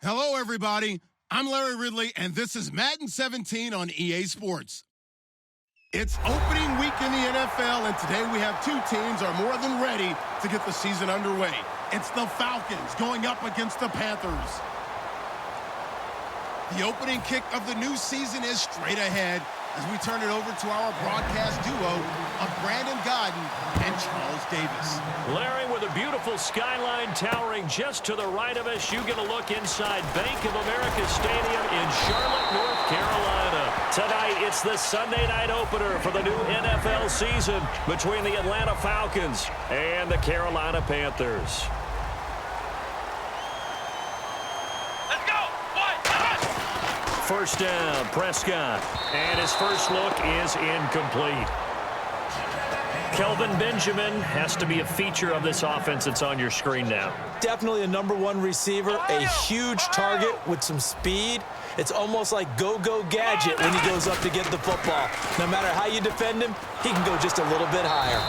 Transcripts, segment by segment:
Hello, everybody. I'm Larry Ridley, and this is Madden 17 on EA Sports. It's opening week in the NFL, and today we have two teams are more than ready to get the season underway. It's the Falcons going up against the Panthers. The opening kick of the new season is straight ahead as we turn it over to our broadcast duo of Brandon Godden and Charles Davis. Larry, with a beautiful skyline towering just to the right of us, you get a look inside Bank of America Stadium in Charlotte, North Carolina. Tonight, it's the Sunday night opener for the new NFL season between the Atlanta Falcons and the Carolina Panthers. First down, Prescott. And his first look is incomplete. Kelvin Benjamin has to be a feature of this offense that's on your screen now. Definitely a #1 receiver, a huge target with some speed. It's almost like go-go gadget when he goes up to get the football. No matter how you defend him, he can go just a little bit higher.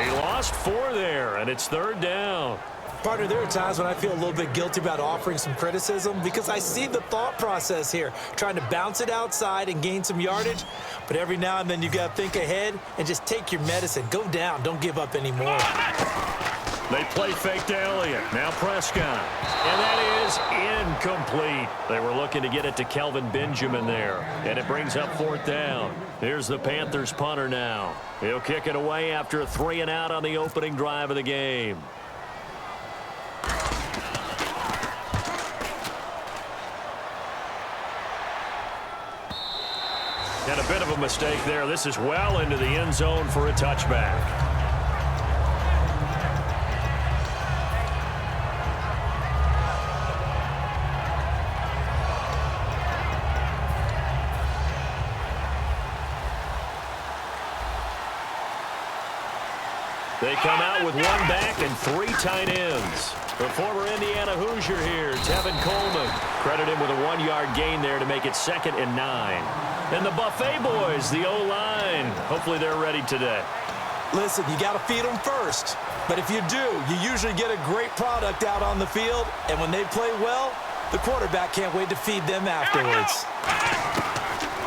He lost 4 there, and it's third down. Partner, there are times when I feel a little bit guilty about offering some criticism because I see the thought process here, trying to bounce it outside and gain some yardage. But every now and then you got to think ahead and just take your medicine. Go down. Don't give up anymore. They play fake to Elliott. Now Prescott. And that is incomplete. They were looking to get it to Kelvin Benjamin there. And it brings up fourth down. Here's the Panthers punter now. He'll kick it away after a 3-and-out on the opening drive of the game. And a bit of a mistake there. This is well into the end zone for a touchback. They come out with 1 back and 3 tight ends. The former Indiana Hoosier here, Tevin Coleman. Credit him with a 1-yard gain there to make it 2nd and 9. And the Buffet boys, the O-line. Hopefully they're ready today. Listen, you got to feed them first. But if you do, you usually get a great product out on the field. And when they play well, the quarterback can't wait to feed them afterwards.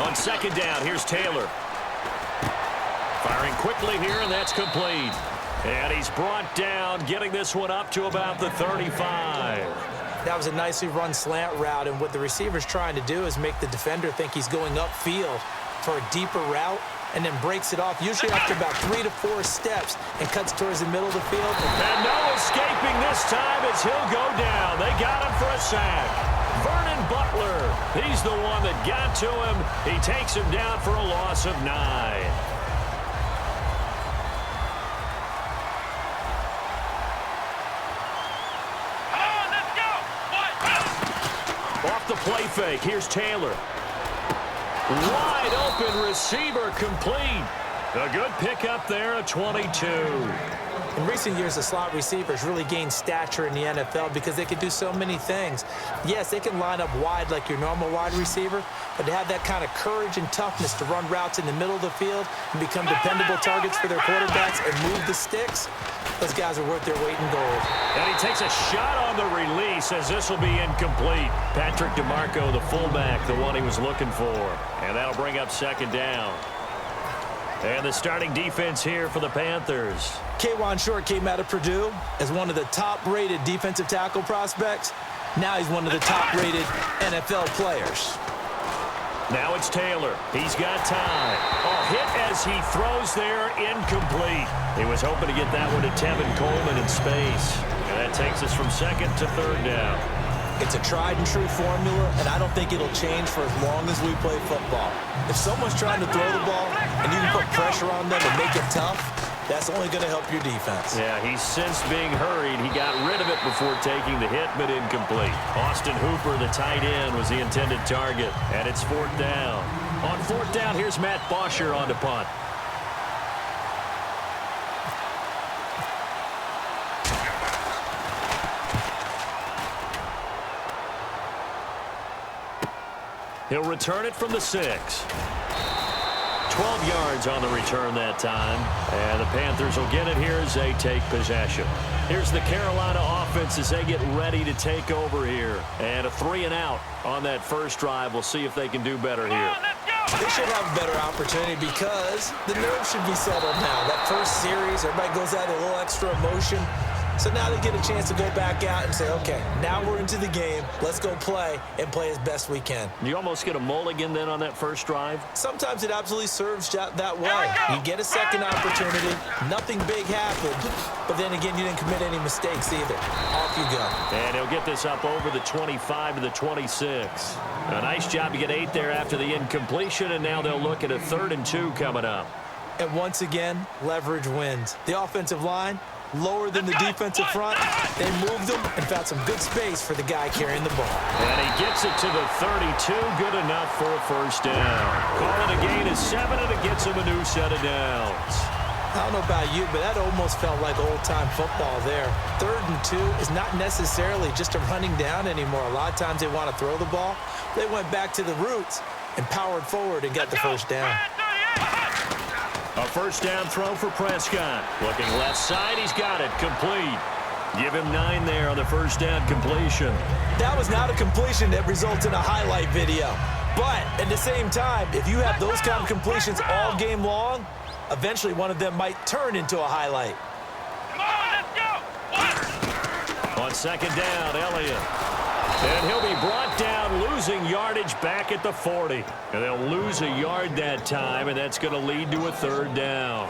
On 2nd down, here's Taylor. Firing quickly here, and that's complete. And he's brought down, getting this one up to about the 35. That was a nicely run slant route, and what the receiver's trying to do is make the defender think he's going upfield for a deeper route and then breaks it off, usually after about 3 to 4 steps, and cuts towards the middle of the field. And no escaping this time as he'll go down. They got him for a sack. Vernon Butler, he's the one that got to him. He takes him down for a loss of 9. Off the play fake, here's Taylor. Wide open receiver complete. A good pickup there, a 22. In recent years, the slot receivers really gained stature in the NFL because they can do so many things. Yes, they can line up wide like your normal wide receiver, but to have that kind of courage and toughness to run routes in the middle of the field and become dependable targets for their quarterbacks and move the sticks, those guys are worth their weight in gold. And he takes a shot on the release as this will be incomplete. Patrick DeMarco, the fullback, the one he was looking for. And that'll bring up 2nd down. And the starting defense here for the Panthers. K'Wan Short came out of Purdue as one of the top-rated defensive tackle prospects. Now he's one of the top-rated NFL players. Now it's Taylor. He's got time. A hit as he throws there, incomplete. He was hoping to get that one to Tevin Coleman in space. And that takes us from 2nd to 3rd down. It's a tried-and-true formula, and I don't think it'll change for as long as we play football. If someone's trying to throw the ball and you can put pressure on them and make it tough, that's only going to help your defense. Yeah, he's since being hurried. He got rid of it before taking the hit, but incomplete. Austin Hooper, the tight end, was the intended target, and it's 4th down. On 4th down, here's Matt Bosher on to punt. He'll return it from the 6. 12 yards on the return that time. And the Panthers will get it here as they take possession. Here's the Carolina offense as they get ready to take over here. And a 3-and-out on that first drive. We'll see if they can do better here. They should have a better opportunity because the nerves should be settled now. That first series, everybody goes out with a little extra emotion. So now they get a chance to go back out and say, okay, now we're into the game. Let's go play and play as best we can. You almost get a mulligan then on that first drive? Sometimes it absolutely serves that way. You get a second opportunity. Nothing big happened. But then again, you didn't commit any mistakes either. Off you go. And he'll get this up over the 25 to the 26. A nice job to get 8 there after the incompletion, and now they'll look at a 3rd and 2 coming up. And once again, leverage wins. The offensive line, lower than the defensive front. They moved them and found some good space for the guy carrying the ball. And he gets it to the 32. Good enough for a first down. Call it a gain of 7, and it gets him a new set of downs. I don't know about you, but that almost felt like old-time football there. 3rd and 2 is not necessarily just a running down anymore. A lot of times they want to throw the ball. They went back to the roots and powered forward and got the first down. A first down throw for Prescott. Looking left side, he's got it. Complete. Give him 9 there on the first down completion. That was not a completion that results in a highlight video. But at the same time, if you have those kind of completions all game long, eventually one of them might turn into a highlight. Come on, let's go. On second down, Elliott. And he'll be brought down, losing yardage back at the 40. And they'll lose a yard that time, and that's going to lead to a 3rd down.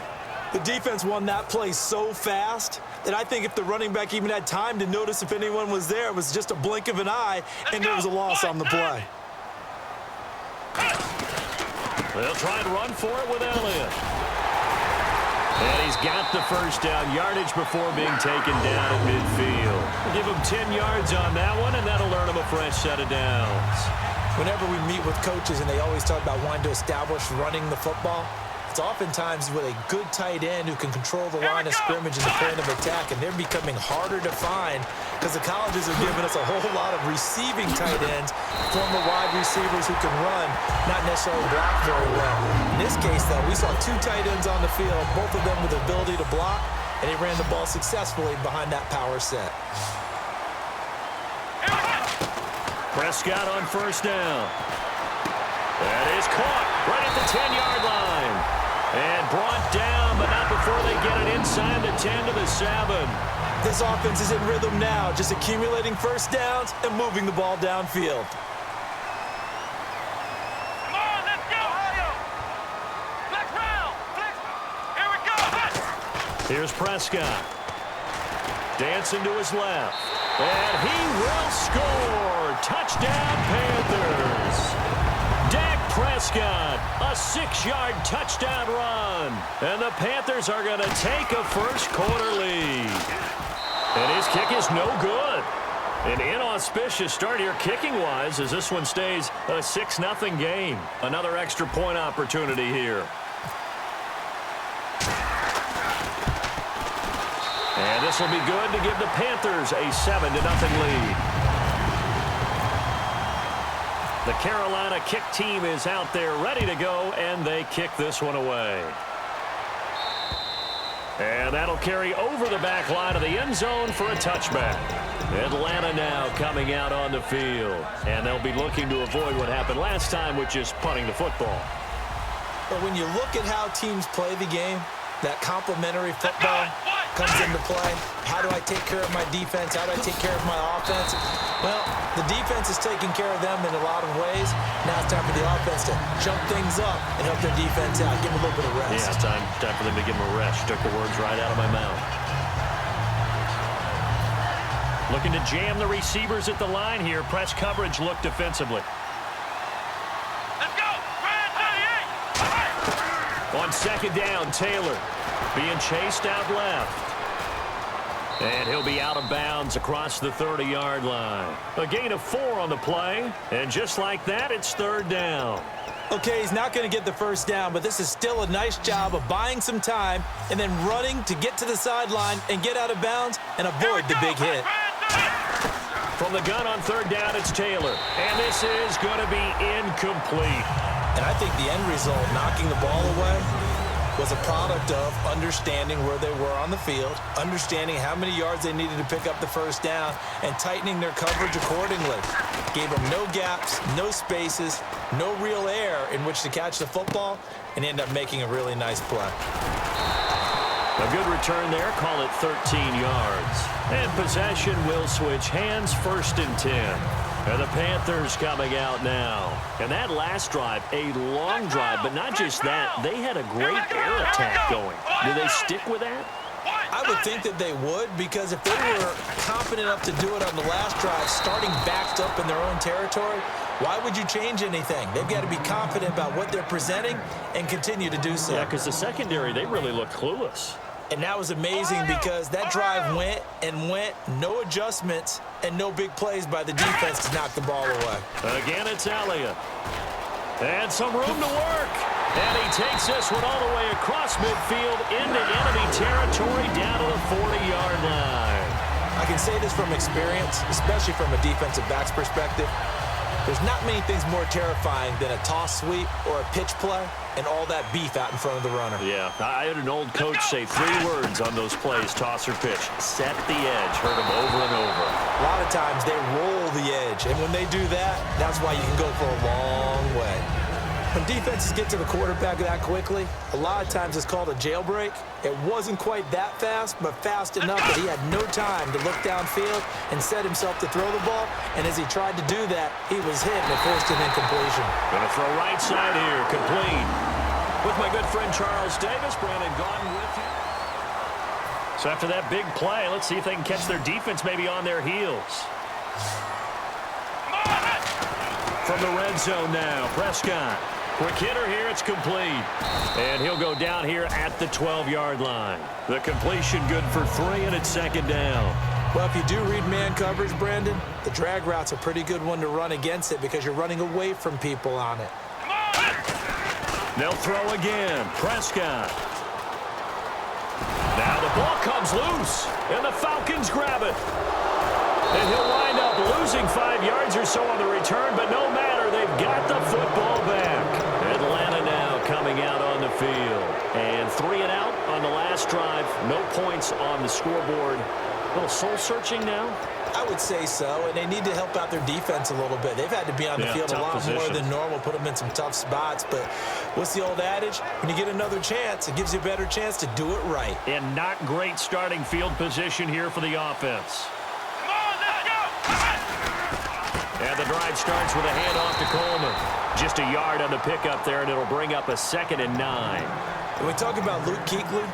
The defense won that play so fast that I think if the running back even had time to notice if anyone was there, it was just a blink of an eye, and there was a loss on the play. They'll try and run for it with Elliott. And he's got the first down, yardage before being taken down at midfield. Give him 10 yards on that one, and that'll earn him a fresh set of downs. Whenever we meet with coaches and they always talk about wanting to establish running the football, it's oftentimes with a good tight end who can control the line of scrimmage and the point of attack, and they're becoming harder to find because the colleges are giving us a whole lot of receiving tight ends, former wide receivers who can run, not necessarily block very well. In this case, though, we saw 2 tight ends on the field, both of them with the ability to block, and they ran the ball successfully behind that power set. Prescott on first down. That is caught right at the 10-yard line. And brought down, but not before they get it inside the 10 to the 7. This offense is in rhythm now, just accumulating first downs and moving the ball downfield. Come on, let's go. Flex round. Flex. Here we go. Here's Prescott. Dancing to his left. And he will score. Touchdown, Panthers. Dak Prescott, a 6-yard touchdown run. And the Panthers are going to take a first-quarter lead. And his kick is no good. An inauspicious start here kicking-wise as this one stays a 6-0 game. Another extra point opportunity here. And this will be good to give the Panthers a 7-0 lead. The Carolina kick team is out there ready to go, and they kick this one away. And that'll carry over the back line of the end zone for a touchback. Atlanta now coming out on the field. And they'll be looking to avoid what happened last time, which is punting the football. But when you look at how teams play the game, that complementary football comes into play. How do I take care of my defense? How do I take care of my offense? Well, the defense is taking care of them in a lot of ways. Now it's time for the offense to jump things up and help their defense out. Give them a little bit of rest. Yeah, it's time for them to give them a rest. Took the words right out of my mouth. Looking to jam the receivers at the line here. Press coverage look defensively. Let's go. On second down, Taylor being chased out left. And he'll be out of bounds across the 30-yard line. A gain of 4 on the play. And just like that, it's 3rd down. Okay, he's not going to get the first down, but this is still a nice job of buying some time and then running to get to the sideline and get out of bounds and avoid the big hit. From the gun on 3rd down, it's Taylor. And this is going to be incomplete. And I think the end result, knocking the ball away, was a product of understanding where they were on the field, understanding how many yards they needed to pick up the first down, and tightening their coverage accordingly. Gave them no gaps, no spaces, no real air in which to catch the football, and end up making a really nice play. A good return there. Call it 13 yards. And possession will switch hands, 1st and 10. And the Panthers coming out now. And that last drive, a long drive, but not just that. They had a great air attack going. Do they stick with that? I would think that they would, because if they were confident enough to do it on the last drive, starting backed up in their own territory, why would you change anything? They've got to be confident about what they're presenting and continue to do so. Yeah, because the secondary, they really looked clueless. And that was amazing because that drive went and went, no adjustments, and no big plays by the defense to knock the ball away. Again, it's Elliott. And some room to work. And he takes this one all the way across midfield into enemy territory down to the 40-yard line. I can say this from experience, especially from a defensive back's perspective. There's not many things more terrifying than a toss sweep or a pitch play and all that beef out in front of the runner. Yeah, I had an old coach say 3 words on those plays, toss or pitch. Set the edge. Heard them over and over. A lot of times they roll the edge, and when they do that, that's why you can go for a long way. When defenses get to the quarterback that quickly, a lot of times it's called a jailbreak. It wasn't quite that fast, but fast enough that he had no time to look downfield and set himself to throw the ball. And as he tried to do that, he was hit and it forced an incompletion. Gonna throw right side here, complete. With my good friend Charles Davis, Brandon Gaudin with you. So after that big play, let's see if they can catch their defense maybe on their heels. From the red zone now, Prescott. Quick hitter here, it's complete. And he'll go down here at the 12-yard line. The completion good for 3, and it's 2nd down. Well, if you do read man coverage, Brandon, the drag route's a pretty good one to run against it because you're running away from people on it. They'll throw again. Prescott. Now the ball comes loose, and the Falcons grab it. And he'll wind up losing 5 yards or so on the return, but no matter, they've got the football back. Atlanta now coming out on the field. And 3 and out on the last drive. No points on the scoreboard. A little soul-searching now? I would say so, and they need to help out their defense a little bit. They've had to be on the field a lot more than normal, put them in some tough spots. But what's the old adage? When you get another chance, it gives you a better chance to do it right. And not great starting field position here for the offense. And the drive starts with a handoff to Coleman. Just a yard on the pickup there, and it'll bring up a 2nd and 9. When we talk about Luke Kuechly,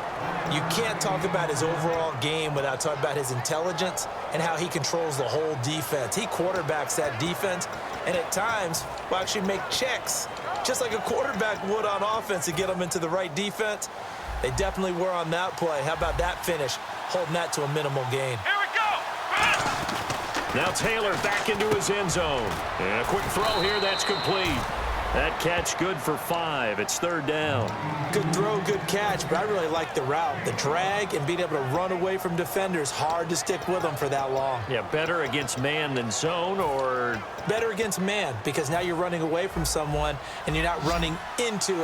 you can't talk about his overall game without talking about his intelligence and how he controls the whole defense. He quarterbacks that defense, and at times will actually make checks, just like a quarterback would on offense to get them into the right defense. They definitely were on that play. How about that finish, holding that to a minimal gain? Here we go! Now Taylor back into his end zone. And a quick throw here, that's complete. That catch good for 5. It's 3rd down. Good throw, good catch, but I really like the route. The drag and being able to run away from defenders, hard to stick with them for that long. Yeah, better against man than zone, or? Better against man, because now you're running away from someone and you're not running into